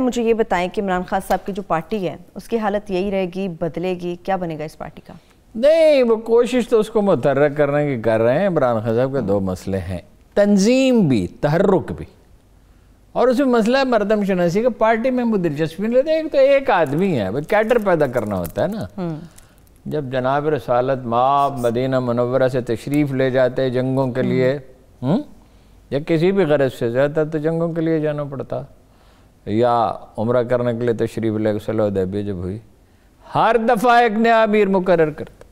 مجھے یہ بتائیں کہ عمران خان صاحب کی جو پارٹی ہے اس کی حالت یہی رہے گی، بدلے گی، کیا بنے گا اس پارٹی کا؟ نہیں، وہ کوشش تو اس کو متحرک کرنے کی کر رہے ہیں۔ عمران خان صاحب کے دو مسئلے ہیں، تنظیم بھی، تحرک بھی، اور اس میں مسئلہ ہے مردم شناسی کا۔ پارٹی میں وہ دلچسپی نہیں لیتے، ایک تو ایک آدمی ہے، کیڈر پیدا کرنا ہوتا ہے نا۔ جب جناب رسالت مآب مدینہ منورہ سے تشریف لے جاتے جنگوں کے لیے، یا کسی بھی غرض سے جاتا تو جنگوں کے لیے جانا پڑتا، یا عمرہ کرنے کے لیے تشریف لے صلح حدیبیہ جب ہوئی، ہر دفعہ ایک نیا امیر مقرر کرتا،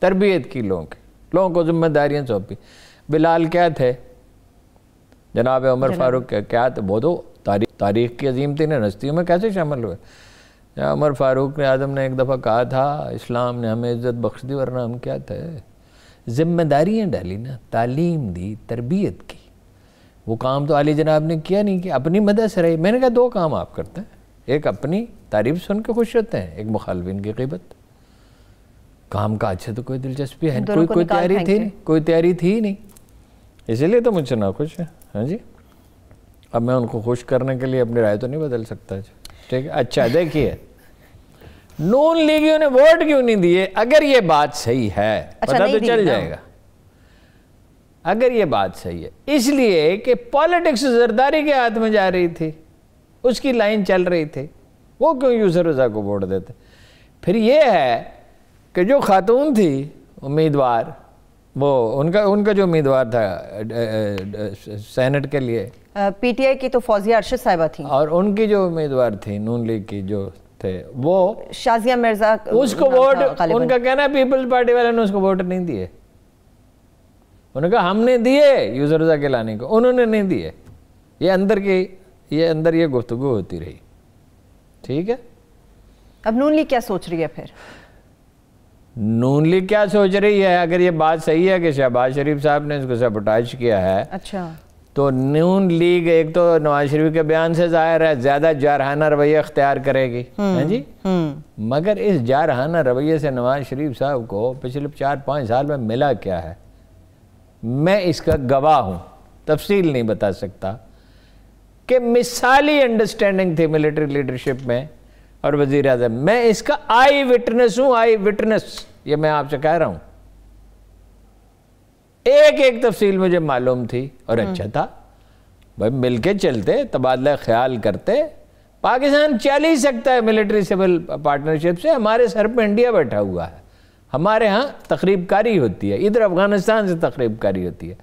تربیت کی لوگوں کو ذمہ داریاں سونپی۔ بلال کیا تھے؟ جناب عمر فاروق کیا تھے؟ وہ تو تاریخ کی عظیم ترین ہستیوں میں کیسے شامل ہوئے؟ عمر فاروق اعظم نے ایک دفعہ کہا تھا اسلام نے ہمیں عزت بخش دی، ورنہ ہم کیا تھے؟ ذمہ داریاں ڈالی نا، تعلیم دی، تربیت کی۔ وہ کام تو علی جناب نے کیا نہیں، کہ اپنی مدد سے رہی۔ میں نے کہا دو کام آپ کرتے ہیں، ایک اپنی تعریف سن کے خوش ہوتے ہیں، ایک مخالفین کی غیبت۔ کام کا اچھا تو کوئی دلچسپی ہے، کوئی تیاری تھی نہیں، اسی لیے تو مجھ سے ناخوش ہے۔ ہاں جی، اب میں ان کو خوش کرنے کے لیے اپنی رائے تو نہیں بدل سکتا۔ ٹھیک ہے، اچھا دیکھیے نون لیگیوں نے ووٹ کیوں نہیں دیے؟ اگر یہ بات صحیح ہے، پتہ تو چل جائے گا۔ اگر یہ بات صحیح ہے، اس لیے کہ پالیٹکس زرداری کے ہاتھ میں جا رہی تھی، اس کی لائن چل رہی تھی، وہ کیوں یوسر رضا کو ووٹ دیتے؟ پھر یہ ہے کہ جو خاتون تھی امیدوار، وہ ان کا جو امیدوار تھا سینٹ کے لیے، پی ٹی آئی کی تو فوزیہ ارشد صاحبہ تھیں، اور ان کی جو امیدوار تھی نون لیگ کی جو تھے وہ شازیہ مرزا، اس کو ووٹ، ان کا کہنا ہے پیپلز پارٹی والے نے اس کو ووٹ نہیں دیے۔ انہوں نے کہا ہم نے دیے یوسر رضا گیلانی کو، انہوں نے نہیں دیے۔ یہ اندر یہ گفتگو ہوتی رہی۔ ٹھیک ہے، اب نون لیگ کیا سوچ رہی ہے؟ پھر نون لیگ کیا سوچ رہی ہے؟ اگر یہ بات صحیح ہے کہ شہباز شریف صاحب نے اس کو سیبوٹاج کیا ہے، اچھا، تو نون لیگ ایک تو نواز شریف کے بیان سے ظاہر ہے زیادہ جارحانہ رویہ اختیار کرے گی، ہاں جی، مگر اس جارحانہ رویے سے نواز شریف صاحب کو پچھلے 4-5 سال میں ملا کیا ہے؟ میں اس کا گواہ ہوں، تفصیل نہیں بتا سکتا، کہ مثالی انڈرسٹینڈنگ تھی ملٹری لیڈرشپ میں اور وزیر اعظم۔ میں اس کا آئی وٹنس ہوں، آئی وٹنس، یہ میں آپ سے کہہ رہا ہوں۔ ایک تفصیل مجھے معلوم تھی، اور اچھا تھا بھائی، مل کے چلتے، تبادلہ خیال کرتے۔ پاکستان چل ہی سکتا ہے ملٹری سول پارٹنرشپ سے، ہمارے سر پہ انڈیا بیٹھا ہوا ہے، ہمارے ہاں تخریب کاری ہوتی ہے، ادھر افغانستان سے تخریب کاری ہوتی ہے،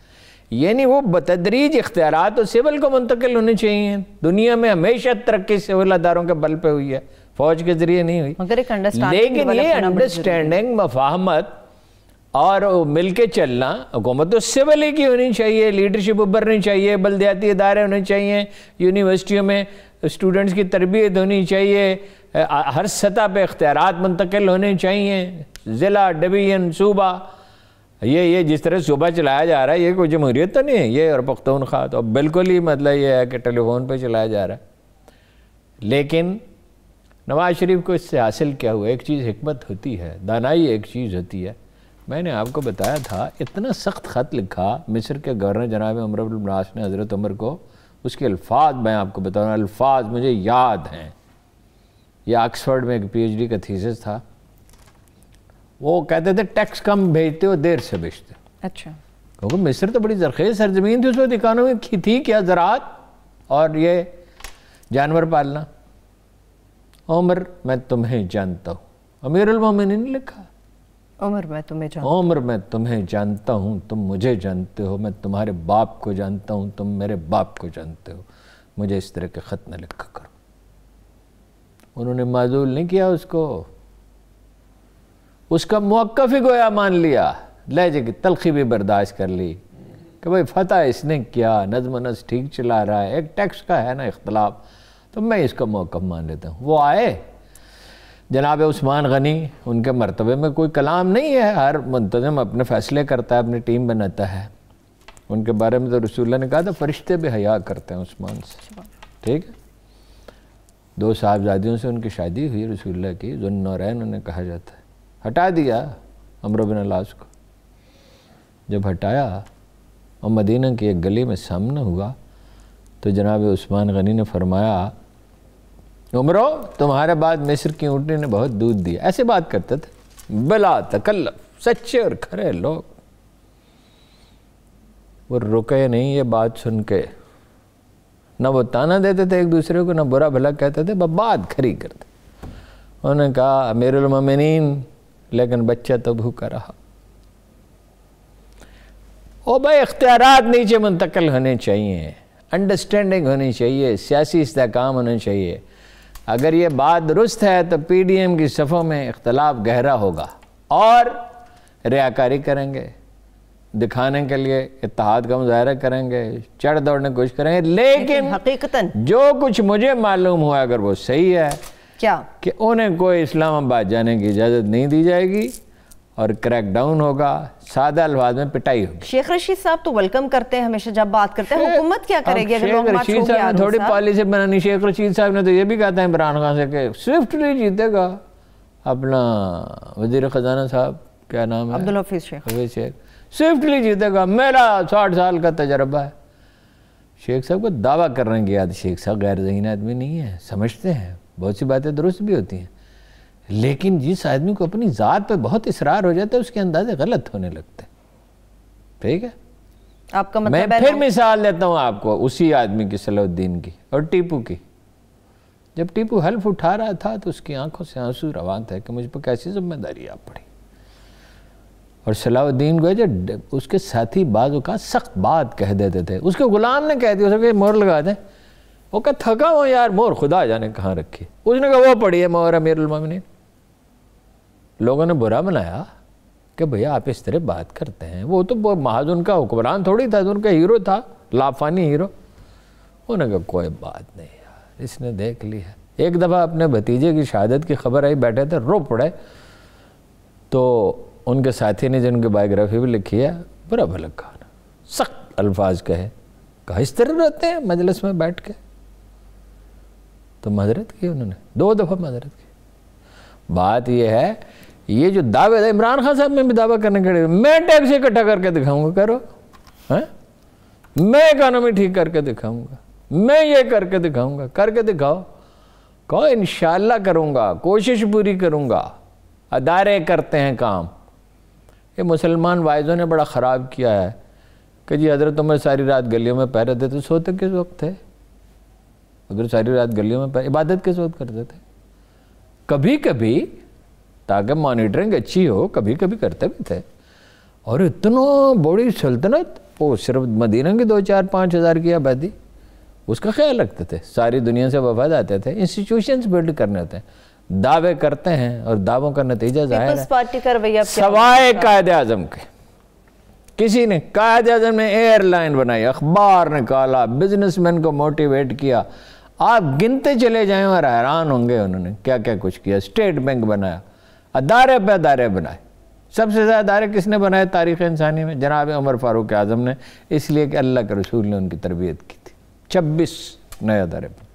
یعنی وہ بتدریج اختیارات اور سول کو منتقل ہونے چاہیے۔ دنیا میں ہمیشہ ترقی سول اداروں کے بل پہ ہوئی ہے، فوج کے ذریعے نہیں ہوئی، لیکن یہ انڈرسٹینڈنگ، مفاہمت اور مل کے چلنا، حکومت تو سول ہی کی ہونی چاہیے، لیڈرشپ ابھرنی چاہیے، بلدیاتی ادارے ہونے چاہیے، یونیورسٹیوں میں اسٹوڈنٹس کی تربیت ہونی چاہیے، ہر سطح پہ اختیارات منتقل ہونے چاہیے، ضلع، ڈویژن، صوبہ۔ یہ جس طرح صوبہ چلایا جا رہا ہے، یہ کوئی جمہوریت تو نہیں ہے، یہ اور پختونخوا تو بالکل ہی مطلب یہ ہے کہ ٹیلی فون پہ چلایا جا رہا ہے۔ لیکن نواز شریف کو اس سے حاصل کیا ہوا؟ ایک چیز حکمت ہوتی ہے، دانائی ایک چیز ہوتی ہے۔ میں نے آپ کو بتایا تھا، اتنا سخت خط لکھا مصر کے گورنر جناب عمرو بن العاص نے حضرت عمر کو، اس کے الفاظ میں آپ کو بتاؤں، الفاظ مجھے یاد ہیں۔ یہ آکسفورڈ میں ایک پی ایچ ڈی کا تھیسس تھا، وہ کہتے تھے ٹیکس کم بھیجتے ہو، دیر سے بھیجتے ہو۔ اچھا، کیونکہ مصر تو بڑی زرخیز سرزمین تھی، اس وقت اکانومی تھی کیا؟ زراعت اور یہ جانور پالنا۔ عمر میں تمہیں جانتا ہوں، امیر المومنین نے لکھا، عمر میں تمہیں جانتا ہوں، عمر میں تمہیں جانتا ہوں، تم مجھے جانتے ہو، میں تمہارے باپ کو جانتا ہوں، تم میرے باپ کو جانتے ہو، مجھے اس طرح کے خط نہ لکھا کرو۔ انہوں نے معزول نہیں کیا اس کو، اس کا موقف ہی گویا مان لیا، لہجے کی تلخی بھی برداشت کر لی کہ بھئی فتح اس نے کیا، نظم و نسق ٹھیک چلا رہا ہے، ایک ٹیکس کا ہے نا اختلاف، تو میں اس کا موقف مان لیتا ہوں۔ وہ آئے جناب عثمان غنی، ان کے مرتبے میں کوئی کلام نہیں ہے، ہر منتظم اپنے فیصلے کرتا ہے، اپنی ٹیم بناتا ہے۔ ان کے بارے میں تو رسول اللہ نے کہا تھا فرشتے بھی حیا کرتے ہیں عثمان سے، ٹھیک ہے۔ 2 صاحبزادیوں سے ان کی شادی ہوئی رسول اللہ کی، ذو النورین انہیں کہا جاتا ہے۔ ہٹا دیا عمرو بن العاص کو، جب ہٹایا اور مدینہ کی ایک گلی میں سامنا ہوا تو جناب عثمان غنی نے فرمایا عمرو تمہارے بعد مصر کی اونٹنی نے بہت دودھ دیا، ایسے بات کرتے تھے بلا تکلف، سچے اور کھرے لوگ۔ وہ رکے نہیں یہ بات سن کے، نہ وہ تانا دیتے تھے ایک دوسرے کو، نہ برا بھلا کہتے تھے، بس بات کھری کرتے۔ انہوں نے کہا امیر المومنین لیکن بچہ تو بھوکا رہا۔ او بھائی اختیارات نیچے منتقل ہونے چاہیے، انڈرسٹینڈنگ ہونی چاہیے، سیاسی استحکام ہونا چاہیے۔ اگر یہ بات درست ہے تو پی ڈی ایم کی صفوں میں اختلاف گہرا ہوگا اور ریاکاری کریں گے، دکھانے کے لیے اتحاد کا مظاہرہ کریں گے، چڑھ دوڑنے کی کوشش کریں گے، لیکن حقیقتاً جو کچھ مجھے معلوم ہوا اگر وہ صحیح ہے کیا کہ انہیں کوئی اسلام آباد جانے کی اجازت نہیں دی جائے گی اور کریک ڈاؤن ہوگا، سادہ الفاظ میں پٹائی ہوگی۔ شیخ رشید صاحب تو ویلکم کرتے ہیں ہمیشہ جب بات کرتے ہیں، حکومت کیا کرے گی اگر لانگ مارچ شیخ رشید صاحب نے تھوڑی پالیسی بنانی، شیخ رشید صاحب نے تو یہ بھی کہتا ہے عمران خان سے کہ سوئفٹلی جیتے گا اپنا وزیر خزانہ صاحب، کیا نام ہے، عبدالحفیظ شیخ، سوئفٹلی جیتے گا، میرا 60 سال کا تجربہ ہے۔ شیخ صاحب کو دعویٰ کرنے کی عادت، شیخ صاحب غیر ذہین آدمی نہیں ہے، سمجھتے ہیں بہت سی باتیں درست بھی ہوتی ہیں، لیکن جس آدمی کو اپنی ذات پہ بہت اصرار ہو جاتا ہے اس کے اندازے غلط ہونے لگتے ہیں۔ ٹھیک ہے، آپ کا میں مطلب پھر مثال دیتا ہوں آپ کو اسی آدمی کی، صلاح الدین کی اور ٹیپو کی۔ جب ٹیپو حلف اٹھا رہا تھا تو اس کی آنکھوں سے آنسو روان تھے کہ مجھ پر کیسی ذمہ داری آپ پڑی، اور صلاح الدین کو جو اس کے ساتھی بعض اوقات سخت بات کہہ دیتے تھے، اس کے غلام نے کہہ دیا، اس نے مہر لگا دیں، وہ کہا تھکا ہوں یار، مہر خدا جانے کہاں رکھی، اس نے کہا وہ پڑھی ہے مہر امیر المومنین۔ لوگوں نے برا منایا کہ بھیا آپ اس طرح بات کرتے ہیں، وہ تو محض ان کا حکمران تھوڑی تھا، ان کا ہیرو تھا، لافانی ہیرو۔ انہوں نے کہا کوئی بات نہیں یار، اس نے دیکھ لی ہے۔ ایک دفعہ اپنے بھتیجے کی شہادت کی خبر آئی، بیٹھے تھے رو پڑے، تو ان کے ساتھی نے جن کی بائیوگرافی بھی لکھی ہے برا بھلا کہا، سخت الفاظ کہے، کہا اس طرح رہتے ہیں مجلس میں بیٹھ کے، تو معذرت کی انہوں نے 2 دفعہ معذرت کی۔ بات یہ ہے، یہ جو دعوے تھے عمران خان صاحب میں بھی دعویٰ کرنے کے لیے، میں ٹیکس اکٹھا کر کے دکھاؤں گا، کرو، میں اکانومی ٹھیک کر کے دکھاؤں گا، میں یہ کر کے دکھاؤں گا، کر کے دکھاؤ، کہو انشاءاللہ کروں گا، کوشش پوری کروں گا، ادارے کرتے ہیں کام۔ یہ مسلمان وائزوں نے بڑا خراب کیا ہے کہ جی حضرت عمر ساری رات گلیوں میں پہرے دیتے، سوتے کس وقت تھے؟ اگر ساری رات گلیوں میں عبادت کس وقت کرتے تھے؟ کبھی کبھی تاکہ مانیٹرنگ اچھی ہو، کبھی کبھی کرتے بھی تھے۔ اور اتنا بڑی سلطنت، وہ صرف مدینہ کی 2-4-5 ہزار کی آبادی، اس کا خیال رکھتے تھے، ساری دنیا سے وفد آتے تھے، انسٹیٹیوشنز بلڈ کرنے ہوتے ہیں، دعوے کرتے ہیں اور دعووں کا نتیجہ ظاہر پیپلز پارٹی کا رویہ سوائے قائد اعظم کے کسی نے، قائد اعظم نے ایئر لائن بنائی، اخبار نکالا، بزنس مین کو موٹیویٹ کیا، آپ گنتے چلے جائیں اور حیران ہوں گے انہوں نے کیا کیا کچھ کیا۔ اسٹیٹ بینک بنایا، ادارے پہ ادارے بنائے، سب سے زیادہ ادارے کس نے بنائے تاریخ انسانی میں؟ جناب عمر فاروق اعظم نے، اس لیے کہ اللہ کے رسول نے ان کی تربیت کی تھی۔ 26 نئے ادارے بنے۔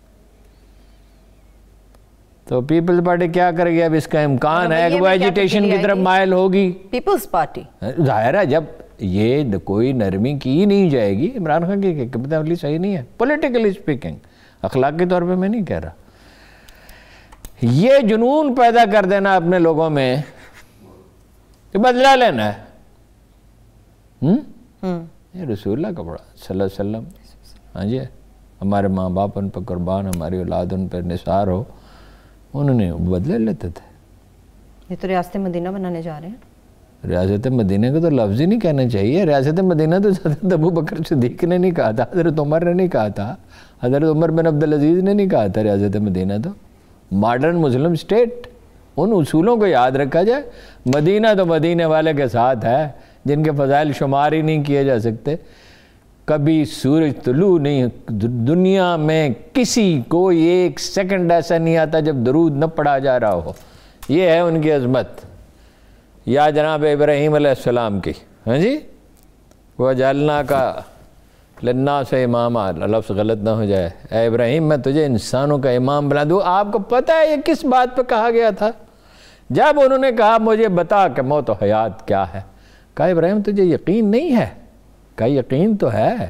تو پیپلز پارٹی کیا کرے گی؟ اب اس کا امکان ہے کہ وہ ایجیٹیشن کی طرف مائل ہوگی۔ پیپلز پارٹی ظاہر ہے جب یہ کوئی نرمی کی نہیں جائے گی، عمران خان کی حکمت عملی صحیح نہیں ہے، پولیٹیکلی اسپیکنگ، اخلاقی طور پہ میں نہیں کہہ رہا۔ یہ جنون پیدا کر دینا اپنے لوگوں میں کہ بدلہ لینا ہے، یہ رسول اللہ کا بڑا صلی اللہ علیہ وسلم، ہاں جی، ہمارے ماں باپ ان پہ قربان، ہماری اولاد ان پہ نثار ہو، انہوں نے بدلے لیتے تھے۔ یہ تو ریاست مدینہ بنانے جا رہے ہیں۔ ریاست مدینہ کو تو لفظ ہی نہیں کہنا چاہیے، ریاست مدینہ تو حضرت ابو بکر صدیق نے نہیں کہا تھا، حضرت عمر نے نہیں کہا تھا، حضرت عمر بن عبدالعزیز نے نہیں کہا تھا ریاست مدینہ تو ماڈرن مسلم اسٹیٹ۔ ان اصولوں کو یاد رکھا جائے، مدینہ تو مدینہ والے کے ساتھ ہے جن کے فضائل شمار ہی نہیں کیے جا سکتے۔ کبھی سورج طلوع نہیں، دنیا میں کسی کو ایک سیکنڈ ایسا نہیں آتا جب درود نہ پڑھا جا رہا ہو، یہ ہے ان کی عظمت۔ یا جناب ابراہیم علیہ السلام کی، ہاں جی، وَجَعَلْنَاكَ لِلنَّاسِ اماما، لفظ غلط نہ ہو جائے، اے ابراہیم میں تجھے انسانوں کا امام بنا دوں۔ آپ کو پتہ ہے یہ کس بات پہ کہا گیا تھا؟ جب انہوں نے کہا مجھے بتا کہ موت و حیات کیا ہے، کہا ابراہیم تجھے یقین نہیں ہے؟ کہا یقین تو ہے،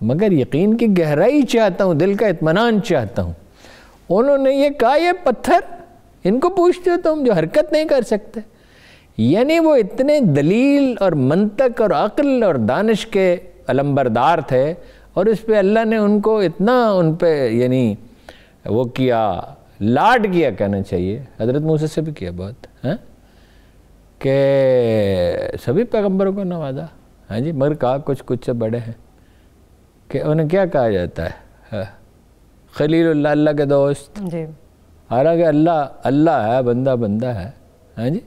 مگر یقین کی گہرائی چاہتا ہوں، دل کا اطمینان چاہتا ہوں۔ انہوں نے یہ کہا یہ پتھر ان کو پوچھتے ہو تم جو حرکت نہیں کر سکتے. یعنی وہ اتنے دلیل اور منطق اور عقل اور دانش کے علمبردار تھے، اور اس پہ اللہ نے ان کو اتنا ان پہ یعنی وہ کیا، لاڈ کیا کہنا چاہیے، حضرت موسیٰ سے بھی کیا بہت، کہ سبھی پیغمبروں کو نوازا. ہاں جی، مگر کہا کچھ سے بڑے ہیں، کہ انہیں کیا کہا جاتا ہے، خلیل اللہ، اللہ کے دوست. جی، حالانکہ اللہ ہے، بندہ ہے. ہاں جی،